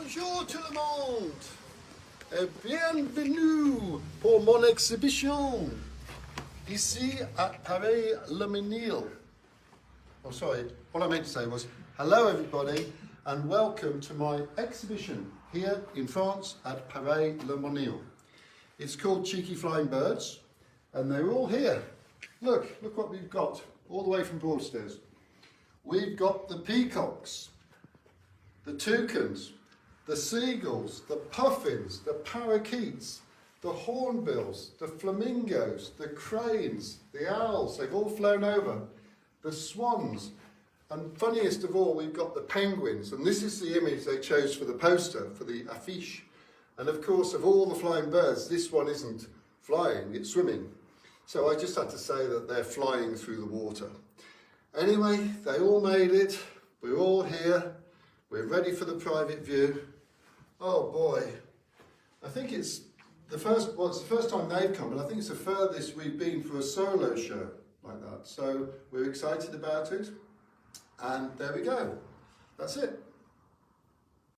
Bonjour tout le monde et bienvenue pour mon exhibition ici at Paray-le-Monial. Oh, sorry, what I meant to say was hello everybody and welcome to my exhibition here in France at Paray-le-Monial. It's called Cheeky Flying Birds and they're all here. Look what we've got all the way from Broadstairs. We've got the peacocks, the toucans, the seagulls, the puffins, the parakeets, the hornbills, the flamingos, the cranes, the owls, they've all flown over, the swans, and funniest of all, we've got the penguins, and this is the image they chose for the poster, for the affiche. And of course, of all the flying birds, this one isn't flying, it's swimming. So I just had to say that they're flying through the water. Anyway, they all made it, we're all here, we're ready for the private view. Oh boy, I think it's the first time they've come, but I think it's the furthest we've been for a solo show like that. So we're excited about it, and there we go. That's it.